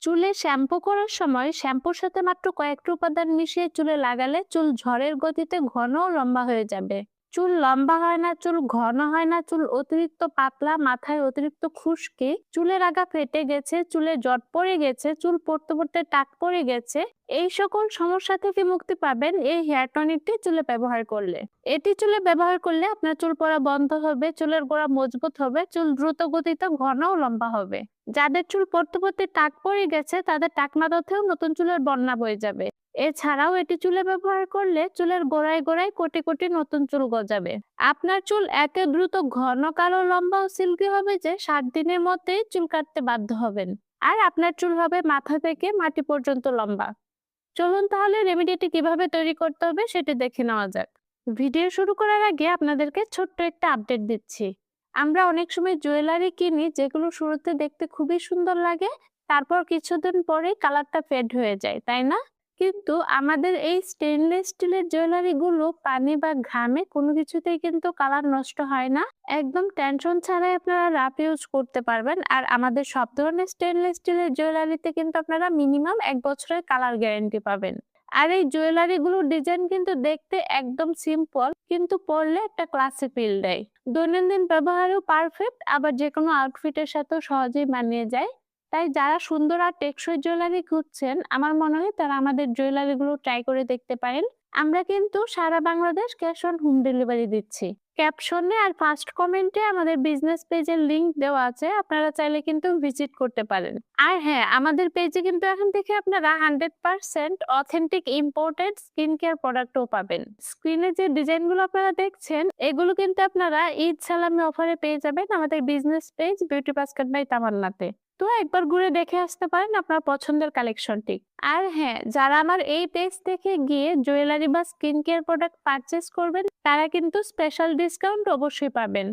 চুলে শ্যাম্পু করার সময় শ্যাম্পুর সাথে মাত্র কয়েকটা উপাদান মিশিয়ে চুলে লাগালে চুল ঝড়ের গতিতে ঘন ও লম্বা হয়ে যাবে। চুল লম্বা হয় না, চুল ঘন হয় না, চুল অতিরিক্ত পাতলা, মাথায় অতিরিক্ত খুশকি, চুলের আগা ফেটে গেছে, চুলে জট পড়ে গেছে, চুল পড়তে পড়তে টাক পড়ে গেছে, এই সকল সমস্যা থেকে মুক্তি পাবেন এই হেয়ার টনিকটি চুলে ব্যবহার করলে। এটি চুলে ব্যবহার করলে আপনার চুল পড়া বন্ধ হবে, চুলের গোড়া মজবুত হবে, চুল দ্রুত গতিতে ঘন ও লম্বা হবে। যাদের চুল পড়তে পড়তে টাক পড়ে গেছে তাদের টাকনা তথেও নতুন চুলের বন্যা বয়ে যাবে। এছাড়াও এটি চুলে ব্যবহার করলে চুলের গোড়ায় গোড়ায় কোটি কোটি নতুন চুল গজাবে। আপনার চুল এত দ্রুত ঘন কালো লম্বা ও সিল্কি হবে যে 7 দিনের মধ্যেই চুল কাটতে বাধ্য হবেন। আর আপনার চুল হবে মাথা থেকে মাটি পর্যন্ত লম্বা। চলুন তাহলে রেমেডিটি কিভাবে তৈরি করতে হবে সেটি দেখে নেওয়া যাক। ভিডিও শুরু করার আগে আপনাদেরকে ছোট্ট একটা আপডেট দিচ্ছি। আমরা অনেক সময় জুয়েলারি কিনি যেগুলো শুরুতে দেখতে খুবই সুন্দর লাগে, তারপর কিছুদিন পরেই কালারটা ফেড হয়ে যায়, তাই না? কিন্তু আমাদের এই স্টেনলেস স্টিলের জুয়েলারি গুলো পানি বা ঘামে কোনো কিছুতেই কিন্তু কালার নষ্ট হয় না। একদম টেনশন ছাড়াই আপনারা রাফ ইউজ করতে পারবেন। আর আমাদের সব ধরনের স্টেনলেস স্টিলের জুয়েলারিতে কিন্তু আপনারা মিনিমাম 1 বছরের কালার গ্যারান্টি পাবেন। আর এই জুয়েলারি গুলোর ডিজাইন কিন্তু দেখতে একদম সিম্পল, কিন্তু পরলে একটা ক্লাসি ফিল দেয়। দৈনন্দিন ব্যবহারেও পারফেক্ট, আবার যেকোনো আউটফিটের সাথেও সহজেই মানিয়ে যায়। তাই যারা সুন্দর আর টেকসই জুয়েলারি খুঁজছেন, আমার মনে হয় তারা আমাদের জুয়েলারি গুলো ট্রাই করে দেখতে পারেন। আমরা কিন্তু সারা Bangladesh cash on home delivery দিচ্ছি। ক্যাপশনে আর ফার্স্ট কমেন্টে আমাদের বিজনেস পেজের লিংক দেওয়া আছে, আপনারা চাইলে কিন্তু ভিজিট করতে পারেন। আর হ্যাঁ, আমাদের পেজে কিন্তু এখন থেকে আপনারা 100% অথেন্টিক ইম্পোর্টেড স্কিন কেয়ার প্রোডাক্টও পাবেন। স্ক্রিনে যে ডিজাইনগুলো আপনারা দেখছেন এগুলো কিন্তু আপনারা ঈদ সালামি অফারে পেয়ে যাবেন আমাদের business page Beauty Basket by তামান্নাতে। তো একবার ঘুরে দেখে আসতে পারেন আপনার পছন্দের কালেকশনটি। আর হ্যাঁ, যারা আমার এই পেজ থেকে গিয়ে জুয়েলারি বা স্কিন কেয়ার প্রোডাক্ট পারচেজ করবেন তারা কিন্তু স্পেশাল ডিসকাউন্ট অবশ্যই পাবেন।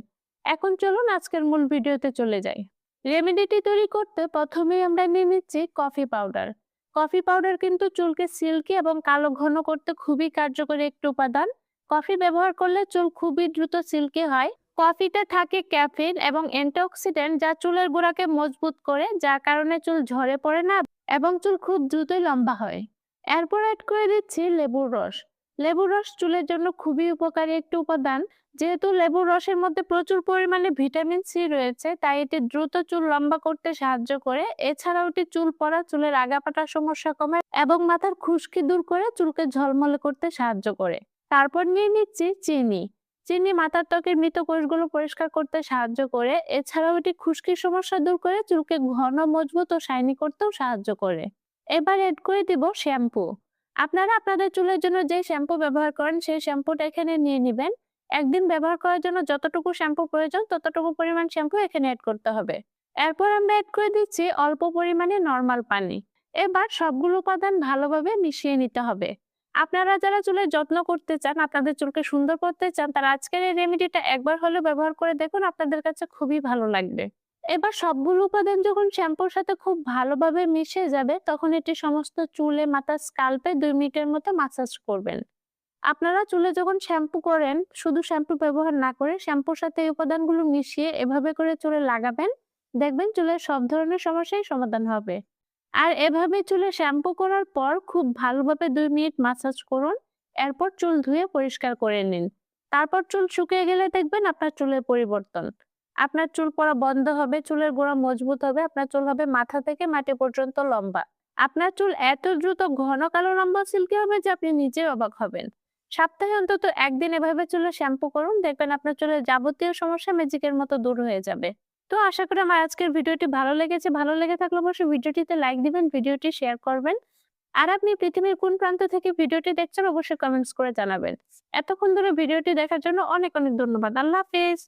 এখন চলুন আজকের মূল ভিডিওতে চলে যাই। রেমেডিটি তৈরি করতে প্রথমেই আমরা নিয়ে নিচ্ছি কফি পাউডার। কফি পাউডার কিন্তু চুলকে সিল্কি এবং কালো ঘন করতে খুবই কার্যকরী একটি উপাদান। কফি ব্যবহার করলে চুল খুবই দ্রুত সিল্কি হয়। কফিতে থাকে ক্যাফিন এবং অ্যান্টিঅক্সিডেন্ট যা চুলের গোড়াকে মজবুত করে, যার কারণে চুল ঝরে পড়ে না এবং চুল খুব দ্রুতই লম্বা হয়। এরপর অ্যাড করে দিচ্ছি লেবুর রস। লেবুর রস চুলের জন্য খুবই উপকারী একটি উপাদান। যেহেতু লেবুর রসের মধ্যে প্রচুর পরিমাণে ভিটামিন সি রয়েছে, তাই এটি দ্রুত চুল লম্বা করতে সাহায্য করে। এছাড়াও এটি চুল পড়া, চুলের আগাপাতার সমস্যা কমায় এবং মাথার খুশকি দূর করে চুলকে ঝলমলে করতে সাহায্য করে। তারপর নিয়ে নিচ্ছি চিনি। চিনি মাথার ত্বকের মৃত কোষগুলো পরিষ্কার করতে সাহায্য করে। এছাড়াও এটি খুশকির সমস্যা দূর করে চুলকে ঘন, মজবুত ও শাইনি করতেও সাহায্য করে। এবার এড করে দিব শ্যাম্পু। আপনারা আপনাদের চুলের জন্য যে শ্যাম্পু ব্যবহার করেন সেই শ্যাম্পুটা এখানে নিয়ে নিবেন। একদিন ব্যবহার করার জন্য যতটুকু শ্যাম্পু প্রয়োজন ততটুকু পরিমাণ শ্যাম্পু এখানে এড করতে হবে। এরপর আমরা এড করে দিচ্ছি অল্প পরিমাণে নরমাল পানি। এবার সবগুলো উপাদান ভালোভাবে মিশিয়ে নিতে হবে। আপনারা যারা চুলের যত্ন করতে চান, আপনাদের চুলকে সুন্দর করতে চান, তারা আজকের এই রেমেডিটা একবার হলেও ব্যবহার করে দেখুন, আপনাদের কাছে খুবই ভালো লাগবে। এবার সবগুলো উপাদান যখন শ্যাম্পুর সাথে খুব ভালোভাবে মিশে যাবে তখন এটি সমস্ত চুলে, মাথার স্কাল্পে 2 মিনিটের মতো মাসাজ করবেন। আপনারা চুলে যখন শ্যাম্পু করেন শুধু শ্যাম্পু ব্যবহার না করে শ্যাম্পুর সাথে এই উপাদানগুলো মিশিয়ে এভাবে করে চুলে লাগাবেন। দেখবেন চুলের সব ধরনের সমস্যাই সমাধান হবে। আর এভাবে চুলে শ্যাম্পু করার পর খুব ভালোভাবে 2 মিনিট মাসাজ করুন। এরপর চুল ধুয়ে পরিষ্কার করে নিন। তারপর চুল শুকিয়ে গেলে দেখবেন আপনার চুলের পরিবর্তন। আপনার চুল পড়া বন্ধ হবে, চুলের গোড়া মজবুত হবে, আপনার চুল হবে মাথা থেকে মাটি পর্যন্ত লম্বা। আপনার চুল এত দ্রুত ঘন কালো লম্বা সিল্কি হবে যে আপনি নিজেই অবাক হবেন। সপ্তাহে অন্তত একদিন এভাবে চুলে শ্যাম্পু করুন, দেখবেন আপনার চুলের যাবতীয় সমস্যা ম্যাজিকের মতো দূর হয়ে যাবে। তো আশা করি আমার আজকের ভিডিওটি ভালো লেগেছে। ভালো লেগে থাকলে অবশ্যই ভিডিওটিতে লাইক দিবেন, ভিডিওটি শেয়ার করবেন। আর আপনি পৃথিবীর কোন প্রান্ত থেকে ভিডিওটি দেখছেন অবশ্যই কমেন্টস করে জানাবেন। এতক্ষণ ধরে ভিডিওটি দেখার জন্য অনেক অনেক ধন্যবাদ। আল্লাহ হাফেজ।